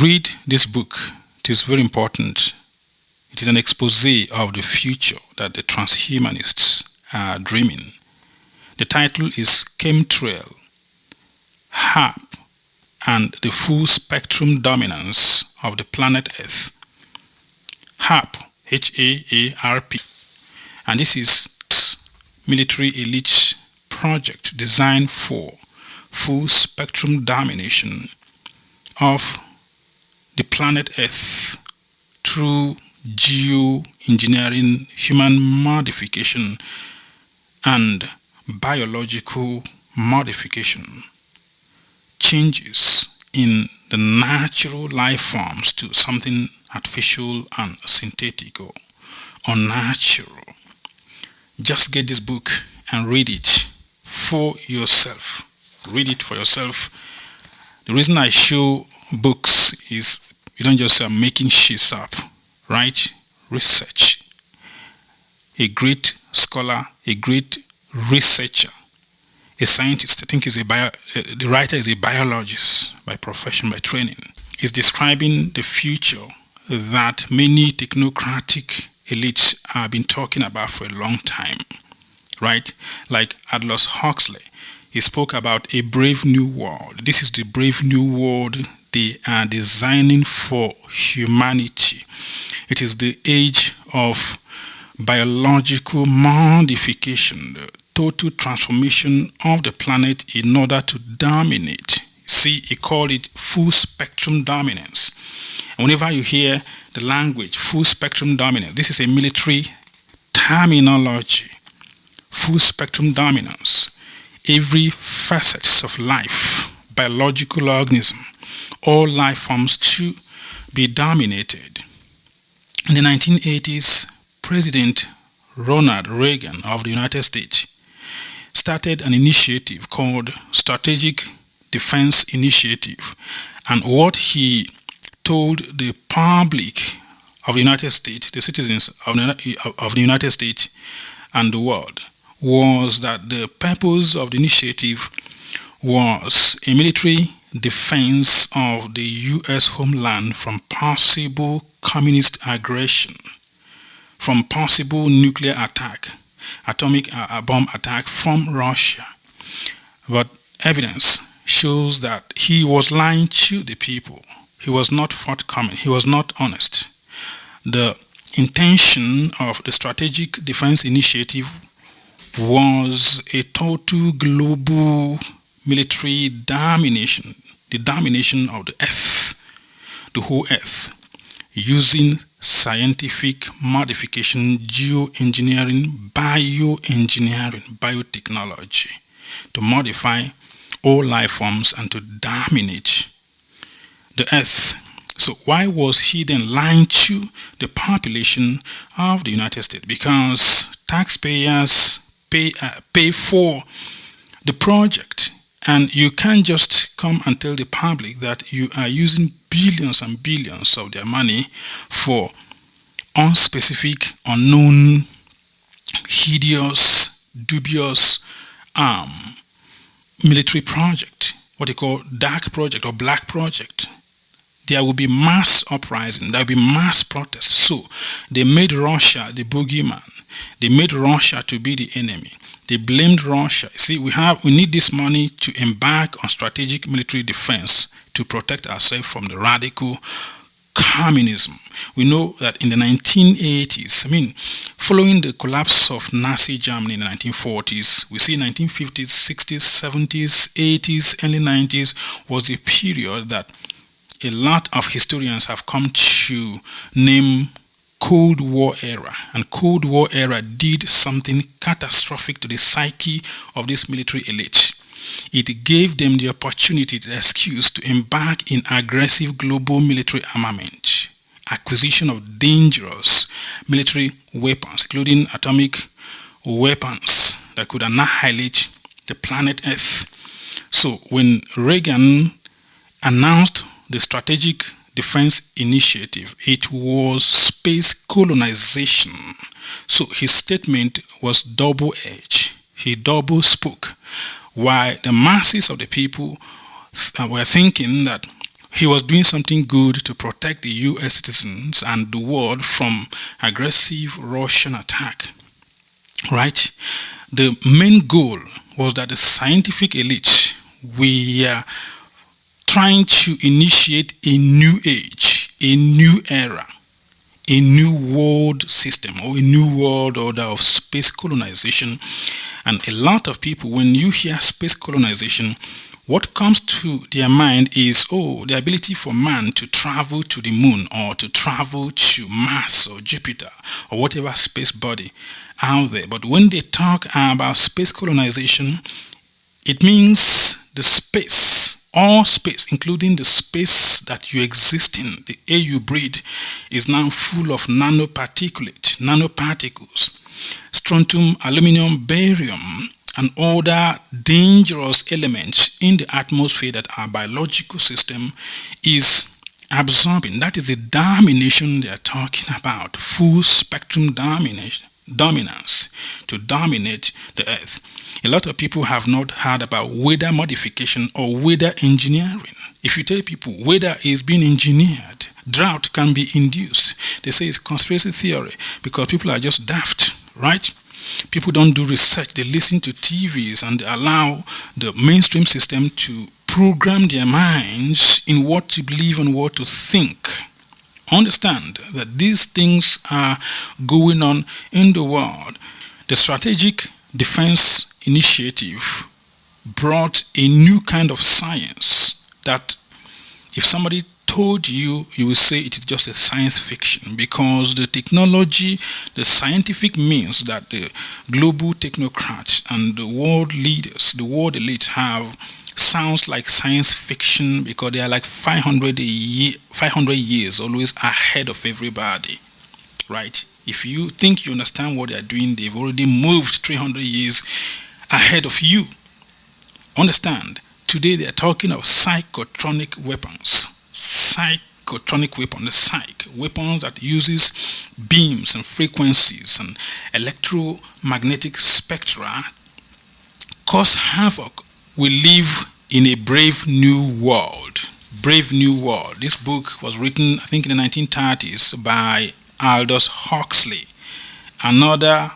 Read this book. It is very important. It is an expose of the future that the transhumanists are dreaming. The title is Chemtrail, HARP, and the Full Spectrum Dominance of the Planet Earth. HARP, H-A-A-R-P. And this is military elite project designed for full spectrum domination of the planet Earth through geoengineering, human modification, and biological modification. Changes in the natural life forms to something artificial and synthetic or unnatural. Just get this book and read it for yourself. Read it for yourself. The reason I show books is you don't just making shit up, right? Research. A scholar, a great researcher, a scientist. I think the writer is a biologist by profession, by training. Is describing the future that many technocratic elites have been talking about for a long time, right? Like Aldous Huxley, he spoke about a brave new world. This is the brave new world they are designing for humanity. It is the age of biological modification, the total transformation of the planet in order to dominate. See, he called it full spectrum dominance. And whenever you hear the language full spectrum dominance, this is a military terminology. Full spectrum dominance. Every facet of life, biological organism, all life forms to be dominated. In the 1980s, President Ronald Reagan of the United States started an initiative called Strategic Defense Initiative, and what he told the public of the United States, the citizens of the United States and the world, was that the purpose of the initiative was a military defense of the U.S. homeland from possible communist aggression, from possible nuclear attack, atomic bomb attack from Russia. But evidence shows that he was lying to the people. He was not forthcoming. He was not honest. The intention of the Strategic Defense Initiative was a total global military domination, the domination of the earth, the whole earth, using scientific modification, geoengineering, bioengineering, biotechnology to modify all life forms and to dominate the earth. So why was he then lying to the population of the United States? Because taxpayers pay for the project, and you can't just come and tell the public that you are using billions and billions of their money for unspecific, unknown, hideous, dubious military project, what they call dark project or black project. There will be mass uprising, there will be mass protests. So they made Russia the boogeyman. They made Russia to be the enemy. They blamed Russia. See, we need this money to embark on strategic military defense to protect ourselves from the radical communism. We know that in the 1980s, following the collapse of Nazi Germany in the 1940s, we see 1950s, 60s, 70s, 80s, early 90s was the period that a lot of historians have come to name Cold War era. And Cold War era did something catastrophic to the psyche of this military elite. It gave them the opportunity, the excuse to embark in aggressive global military armament, acquisition of dangerous military weapons, including atomic weapons that could annihilate the planet Earth. So when Reagan announced the Strategic Defense Initiative, it was space colonization. So his statement was double-edged. He double spoke. While the masses of the people were thinking that he was doing something good to protect the US citizens and the world from aggressive Russian attack. Right? The main goal was that the scientific elite were trying to initiate a new age, a new era, a new world system or a new world order of space colonization. And a lot of people, when you hear space colonization, what comes to their mind is, the ability for man to travel to the moon or to travel to Mars or Jupiter or whatever space body out there. But when they talk about space colonization, it means the space, all space, including the space that you exist in, the air you breathe, is now full of nanoparticulates, nanoparticles, strontium, aluminum, barium, and other dangerous elements in the atmosphere that our biological system is absorbing. That is the domination they are talking about, full spectrum dominance to dominate the earth. A lot of people have not heard about weather modification or weather engineering. If you tell people weather is being engineered, drought can be induced, they say it's conspiracy theory because people are just daft, right? People don't do research. They listen to TVs and they allow the mainstream system to program their minds in what to believe and what to think. Understand that these things are going on in the world. The Strategic Defense Initiative brought a new kind of science that if somebody told you, you will say it is just a science fiction, because the technology, the scientific means that the global technocrats and the world leaders, the world elites have sounds like science fiction because they are like 500 years always ahead of everybody, right? If you think you understand what they are doing, they've already moved 300 years ahead of you. Understand, today they are talking of psychotronic weapons. Psychotronic weapon, the psych, weapons that uses beams and frequencies and electromagnetic spectra cause havoc. We live in a brave new world. Brave New World. This book was written, I think, in the 1930s by Aldous Huxley, another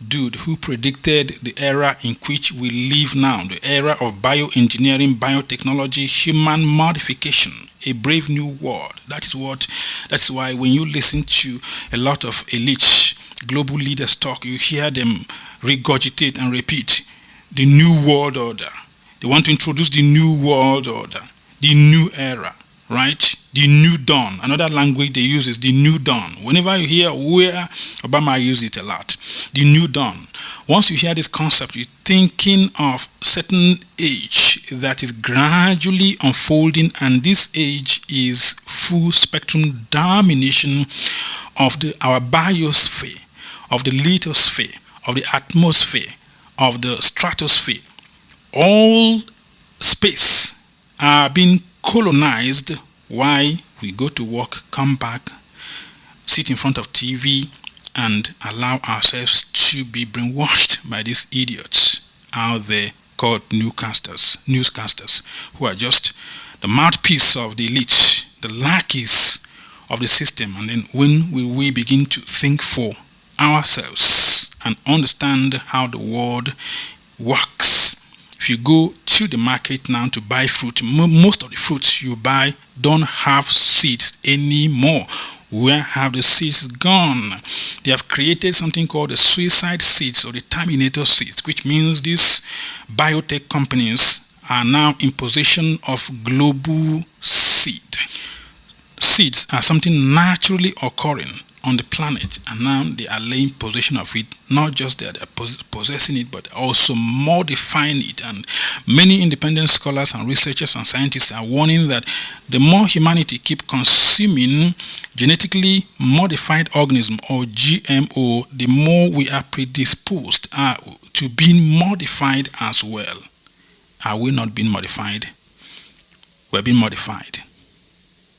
dude who predicted the era in which we live now, the era of bioengineering, biotechnology, human modification, a brave new world. That's why when you listen to a lot of elites, global leaders talk, you hear them regurgitate and repeat the new world order. They want to introduce the new world order, the new era, right? The new dawn. Another language they use is the new dawn. Whenever you hear where Obama uses it a lot, the new dawn. Once you hear this concept, you're thinking of certain age that is gradually unfolding, and this age is full spectrum domination of our biosphere, of the lithosphere, of the atmosphere, of the stratosphere. All space are being colonized. Why we go to work, come back, sit in front of TV, and allow ourselves to be brainwashed by these idiots out there called newscasters, who are just the mouthpiece of the elite, the lackeys of the system. And then when will we begin to think for ourselves and understand how the world works? If you go to the market now to buy fruit, most of the fruits you buy don't have seeds anymore. Where have the seeds gone? They have created something called the suicide seeds or the terminator seeds, which means these biotech companies are now in possession of global seed. Seeds are something naturally occurring on the planet, and now they are laying possession of it. Not just that they're possessing it, but also modifying it. And many independent scholars and researchers and scientists are warning that the more humanity keep consuming genetically modified organism or GMO, the more we are predisposed to being modified as well. Are we not being modified? We're being modified.